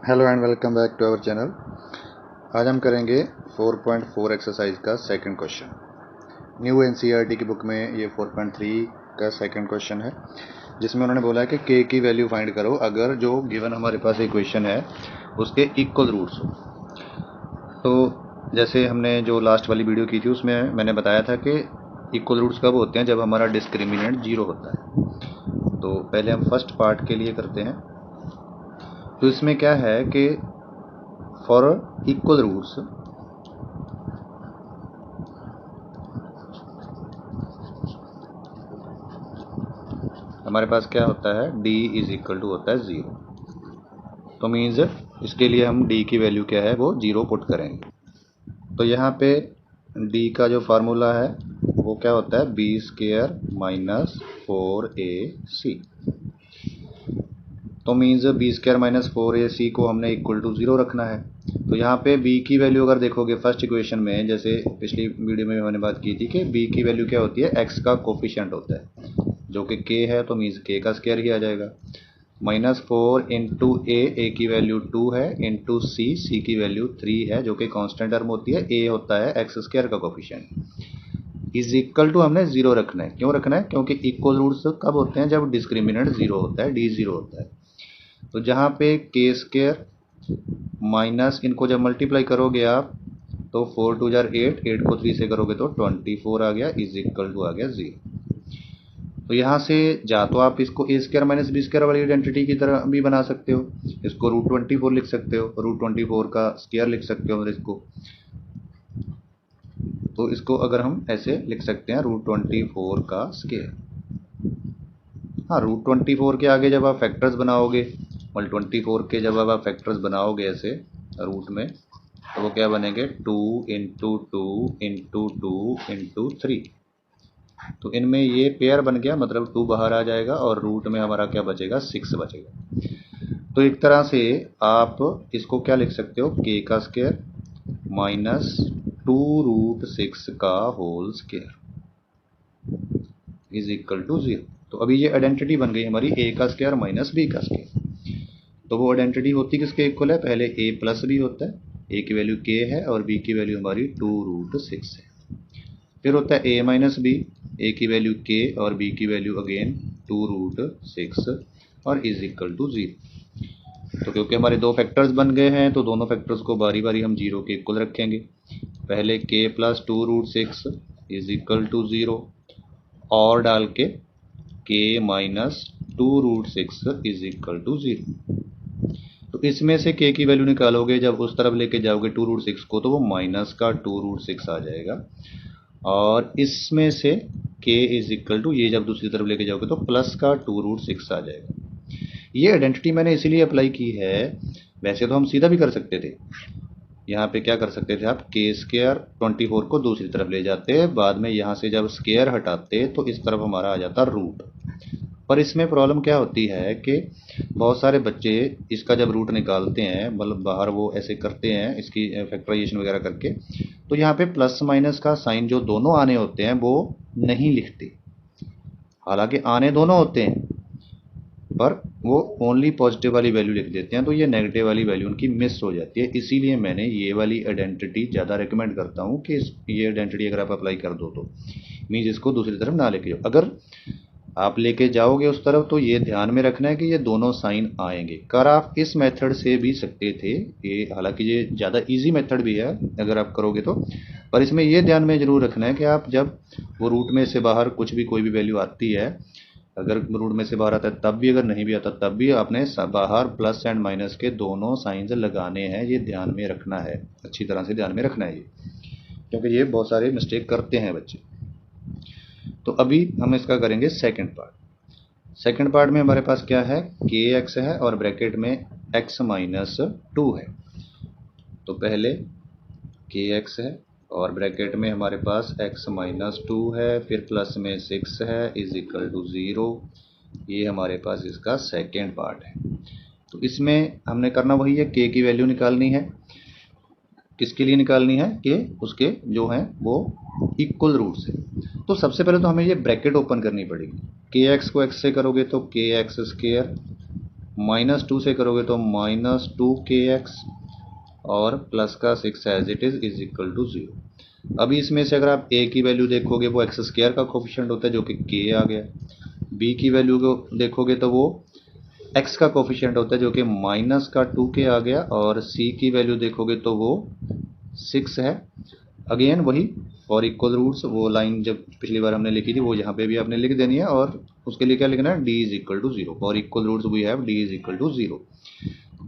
Hello and welcome back to our channel. आज हम करेंगे 4.4 एक्सरसाइज का सेकंड क्वेश्चन। न्यू एनसीईआरटी की बुक में ये 4.3 का सेकंड क्वेश्चन है, जिसमें उन्होंने बोला है कि के की वैल्यू फाइंड करो अगर जो गिवन हमारे पास इक्वेशन है उसके इक्वल रूट्स हो। तो जैसे हमने जो लास्ट वाली वीडियो की थी उसमें मैंने बताया था कि इक्वल रूट्स कब होते हैं, जब हमारा डिस्क्रिमिनेंट 0 होता है। तो पहले हम फर्स्ट पार्ट के लिए करते हैं। तो इसमें क्या है कि फॉर इक्वल रूट्स हमारे पास क्या होता है, d इज इक्वल टू होता है 0। तो मीन्स इसके लिए हम d की वैल्यू क्या है वो 0 पुट करेंगे। तो यहाँ पे d का जो फार्मूला है वो क्या होता है, बी स्क्वायर माइनस 4ac। तो means B square minus 4ac को हमने इक्वल टू 0 रखना है। तो यहाँ पे b की वैल्यू अगर देखोगे फर्स्ट इक्वेशन में, जैसे पिछली वीडियो में मैंने बात की थी कि b की वैल्यू क्या होती है, x का कोफिशिएंट होता है जो कि k है, तो मीन्स k का स्क्वायर ही आ जाएगा। -4 इंटू ए की वैल्यू 2 है, इंटू सी की वैल्यू 3 है जो कि कांस्टेंट टर्म होती है, a होता है एक्स स्क्वायर का कोफिशिएंट। इज इक्वल टू हमने 0 रखना है। क्यों रखना है? क्योंकि इक्वल रूट्स कब होते हैं, जब डिस्क्रिमिनेंट 0 होता है, d 0 होता है। तो जहाँ पे के स्क्वायर माइनस इनको जब मल्टीप्लाई करोगे आप तो 4 2 जार 8, 8 को 3 से करोगे तो 24 आ गया, इज इक्वल टू आ गया 0। तो यहाँ से जा तो आप इसको ए स्क्वायर माइनस बी स्क्वायर वाली आइडेंटिटी की तरह भी बना सकते हो, इसको √24 लिख सकते हो, √24 का स्क्वायर लिख सकते हो। इसको तो इसको अगर हम ऐसे लिख सकते हैं, √24 का स्क्वायर। हाँ, √24 के आगे जब आप फैक्टर्स बनाओगे, 24 के जब आप फैक्टर्स बनाओगे ऐसे रूट में, तो वो क्या बनेंगे, 2 इंटू 2 इंटू 2 इंटू 3। तो इनमें ये पेयर बन गया, मतलब 2 बाहर आ जाएगा और रूट में हमारा क्या बचेगा, 6 बचेगा। तो एक तरह से आप इसको क्या लिख सकते हो, k का स्क्वायर माइनस 2√6 का whole square is equal to 0। तो अभी ये आइडेंटिटी बन गई हमारी a का स्क्वायर माइनस b का स्क्वायर। तो वो आइडेंटिटी होती किसके इक्वल है, पहले a प्लस b होता है, a की वैल्यू k है और b की वैल्यू हमारी 2√6 है। फिर होता है a माइनस बी, a की वैल्यू k और b की वैल्यू अगेन 2√6 और इज इक्वल टू 0। तो क्योंकि हमारे दो फैक्टर्स बन गए हैं तो दोनों फैक्टर्स को बारी बारी हम 0 के इक्वल रखेंगे। पहले k plus 2√6 is equal to 0 और डाल के k minus 2√6 is equal to 0। तो इसमें से k की वैल्यू निकालोगे, जब उस तरफ लेके जाओगे 2√6 को, तो वो माइनस का 2√6 आ जाएगा। और इसमें से k इज इक्वल टू, ये जब दूसरी तरफ लेके जाओगे तो प्लस का 2√6 आ जाएगा। ये आइडेंटिटी मैंने इसीलिए अप्लाई की है, वैसे तो हम सीधा भी कर सकते थे। यहाँ पे क्या कर सकते थे आप, के स्क्वायर 24 को दूसरी तरफ ले जाते, बाद में यहाँ से जब स्क्वायर हटाते तो इस तरफ हमारा आ जाता रूट। पर इसमें प्रॉब्लम क्या होती है कि बहुत सारे बच्चे इसका जब रूट निकालते हैं, मतलब बाहर वो ऐसे करते हैं इसकी फैक्टराइजेशन वगैरह करके, तो यहाँ पे प्लस माइनस का साइन जो दोनों आने होते हैं वो नहीं लिखते। हालांकि आने दोनों होते हैं पर वो ओनली पॉजिटिव वाली वैल्यू लिख देते हैं, तो ये नेगेटिव वाली वैल्यू उनकी मिस हो जाती है। इसीलिए मैंने ये वाली आइडेंटिटी ज़्यादा रिकमेंड करता हूँ कि ये आइडेंटिटी अगर आप अप्लाई कर दो तो मीन्स इसको दूसरी तरफ ना लेके जाओ। अगर आप लेके जाओगे उस तरफ तो ये ध्यान में रखना है कि ये दोनों साइन आएंगे। कर आप इस मेथड से भी सकते थे, ये हालांकि ये ज़्यादा इजी मेथड भी है अगर आप करोगे तो, पर इसमें ये ध्यान में ज़रूर रखना है कि आप जब वो रूट में से बाहर कुछ भी कोई भी वैल्यू आती है, अगर रूट में से बाहर आता है तब भी, अगर नहीं भी आता तब भी, आपने बाहर प्लस एंड माइनस के दोनों साइंस लगाने हैं। ये ध्यान में रखना है, अच्छी तरह से ध्यान में रखना है ये, क्योंकि ये बहुत सारे मिस्टेक करते हैं बच्चे। तो अभी हम इसका करेंगे सेकंड पार्ट। सेकंड पार्ट में हमारे पास क्या है, के एक्स है और ब्रैकेट में एक्स माइनस 2 है। तो पहले के एक्स है और ब्रैकेट में हमारे पास x माइनस 2 है, फिर प्लस में 6 है, इज इक्वल टू 0। ये हमारे पास इसका सेकेंड पार्ट है। तो इसमें हमने करना वही है, k की वैल्यू निकालनी है। किसके लिए निकालनी है, कि उसके जो हैं वो इक्वल रूट्स है। तो सबसे पहले तो हमें ये ब्रैकेट ओपन करनी पड़ेगी। के एक्स को x से करोगे तो के एक्स स्क्वायर -2 से करोगे तो -2kx और प्लस का 6 as it is equal to 0। अभी इसमें से अगर आप a की वैल्यू देखोगे वो एक्स स्क्वायर का कोफिशिएंट होता है जो कि k आ गया। b की वैल्यू को देखोगे तो वो x का कोफिशिएंट होता है जो कि -2k आ गया, और c की वैल्यू देखोगे तो वो 6 है। अगेन वही फॉर इक्वल रूट्स, वो लाइन जब पिछली बार हमने लिखी थी वो यहाँ पे भी आपने लिख देनी है, और उसके लिए क्या लिखना है, d is equal to 0। For equal roots we have d is equal to 0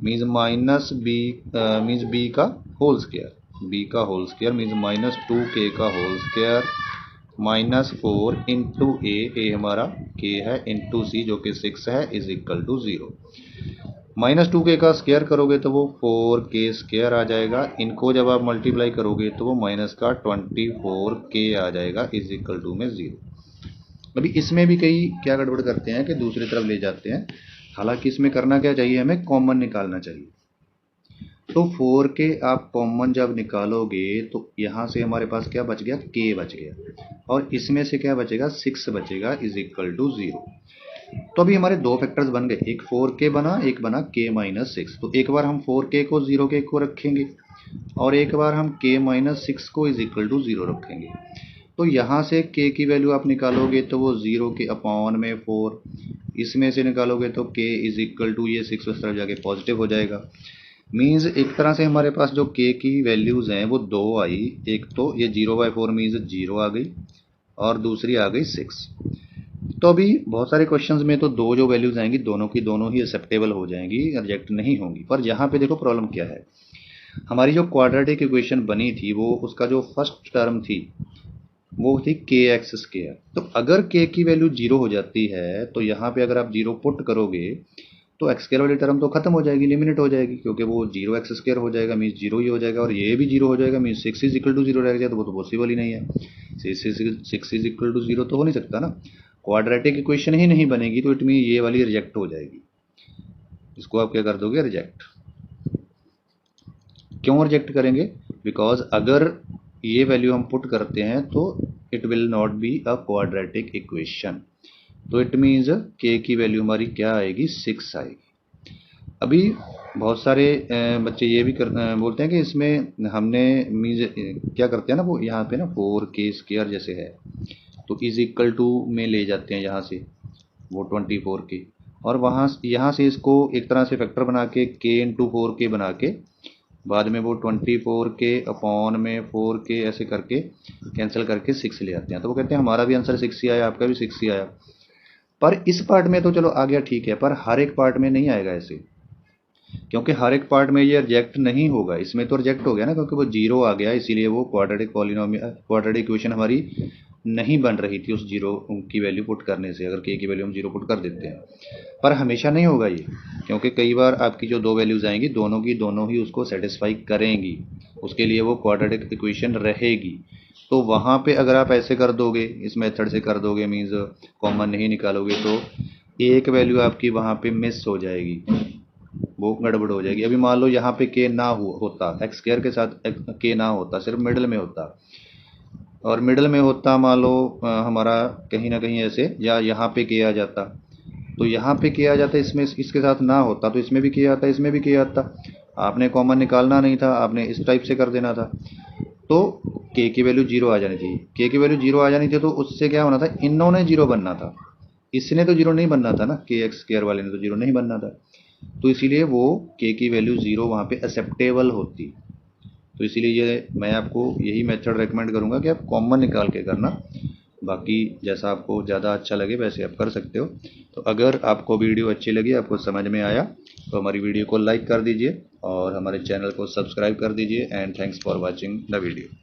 means means b का होल स्क्वायर, b का होल स्क्वायर मीन्स -2k का होल स्क्वायर -4 इंटू ए हमारा k है इंटू c जो कि 6 है इज इक्वल टू 0। -2k का square करोगे तो वो 4k स्क्वायर आ जाएगा। इनको जब आप मल्टीप्लाई करोगे तो वो -24k आ जाएगा इज इक्वल टू में 0। अभी इसमें भी कई क्या गड़बड़ करते हैं कि दूसरी तरफ ले जाते हैं, हालांकि इसमें करना क्या चाहिए, हमें कॉमन निकालना चाहिए। तो 4k आप कॉमन जब निकालोगे तो यहाँ से हमारे पास क्या बच गया, k बच गया, और इसमें से क्या बचेगा, 6 बचेगा इज इक्वल टू 0। तो अभी हमारे दो फैक्टर्स बन गए, एक 4k बना, एक बना k-6। तो एक बार हम 4k को 0 के को रखेंगे और एक बार हम k-6 को इज इक्वल टू 0 रखेंगे। तो यहाँ से k की वैल्यू आप निकालोगे तो वो 0 के अपॉन में 4, इसमें से निकालोगे तो k इज इक्वल टू ये 6 उस तरफ जाके पॉजिटिव हो जाएगा। मीन्स एक तरह से हमारे पास जो k की वैल्यूज़ हैं वो दो आई, एक तो ये 0/4 मीन्स 0 आ गई और दूसरी आ गई 6। तो अभी बहुत सारे क्वेश्चंस में तो दो जो वैल्यूज़ आएंगी दोनों की दोनों ही एक्सेप्टेबल हो जाएंगी, रिजेक्ट नहीं होंगी। पर यहाँ पे देखो प्रॉब्लम क्या है, हमारी जो क्वाड्रेटिक इक्वेशन बनी थी वो उसका जो फर्स्ट टर्म थी वो थी kx²। तो अगर k की वैल्यू 0 हो जाती है तो यहाँ पे अगर आप 0 पुट करोगे तो x² वाली टर्म तो खत्म हो जाएगी, एलिमिनेट हो जाएगी, क्योंकि वो 0x² हो जाएगा मीन्स 0 ही हो जाएगा, और ये भी 0 हो जाएगा मीन्स 6 इज इक्वल टू 0 रह जाए, तो वो तो पॉसिबल ही नहीं है। 6 इज इक्वल टू 0 तो हो नहीं सकता ना, क्वाड्रेटिक इक्वेशन ही नहीं बनेगी, तो इट मीन ये वाली रिजेक्ट हो जाएगी। इसको आप क्या कर दोगे, रिजेक्ट। क्यों रिजेक्ट करेंगे, बिकॉज अगर ये वैल्यू हम पुट करते हैं तो it will not be a quadratic equation, तो इट मीन्स k की वैल्यू हमारी क्या आएगी, 6 आएगी। अभी बहुत सारे बच्चे ये भी बोलते हैं कि इसमें हमने मीन्स क्या करते हैं ना, वो यहाँ पे ना 4k² जैसे है तो इज इक्वल टू में ले जाते हैं यहाँ से वो 24k, और वहाँ यहाँ से इसको एक तरह से फैक्टर बना के k इंटू 4k बना के बाद में वो 24k अपॉन में 4k ऐसे करके कैंसिल करके 6 ले आते हैं। तो वो कहते हैं हमारा भी आंसर 6 ही आया, आपका भी 6 ही आया। पर इस पार्ट में तो चलो आ गया ठीक है, पर हर एक पार्ट में नहीं आएगा ऐसे, क्योंकि हर एक पार्ट में ये रिजेक्ट नहीं होगा। इसमें तो रिजेक्ट हो गया ना, क्योंकि वो 0 आ गया, इसीलिए वो क्वाड्रेटिक इक्वेशन हमारी नहीं बन रही थी उस 0 की वैल्यू पुट करने से, अगर k की वैल्यू हम 0 पुट कर देते हैं। पर हमेशा नहीं होगा ये, क्योंकि कई बार आपकी जो दो वैल्यूज़ आएंगी दोनों की दोनों ही उसको सेटिस्फाई करेंगी, उसके लिए वो क्वाड्रेटिक इक्वेशन रहेगी। तो वहाँ पे अगर आप ऐसे कर दोगे, इस मेथड से कर दोगे मीन्स कॉमन नहीं निकालोगे, तो एक वैल्यू आपकी वहाँ पे मिस हो जाएगी, वो गड़बड़ हो जाएगी। अभी मान लो यहाँ पे k ना होता, x² के साथ k ना होता, सिर्फ मिडल में होता, और मिडल में होता मान लो हमारा कहीं ना कहीं ऐसे, या यहाँ पे k आ जाता, तो यहाँ पे k आ जाता, इसमें इसके साथ ना होता तो इसमें भी k आता, इसमें भी k आता। आपने कॉमन निकालना नहीं था, आपने इस टाइप से कर देना था, तो k की वैल्यू 0 आ जानी थी। k की वैल्यू 0 आ जानी थी तो उससे क्या होना था, इन्होंने 0 बनना था, इसने तो 0 नहीं बनना था ना, kx² वाले ने तो 0 नहीं बनना था, तो इसीलिए वो k की वैल्यू 0 वहाँ पे एक्सेप्टेबल होती। तो इसीलिए ये मैं आपको यही मेथड रेकमेंड करूँगा कि आप कॉमन निकाल के करना, बाकी जैसा आपको ज़्यादा अच्छा लगे वैसे आप कर सकते हो। तो अगर आपको वीडियो अच्छी लगी, आपको समझ में आया, तो हमारी वीडियो को लाइक कर दीजिए और हमारे चैनल को सब्सक्राइब कर दीजिए। And thanks for watching the video.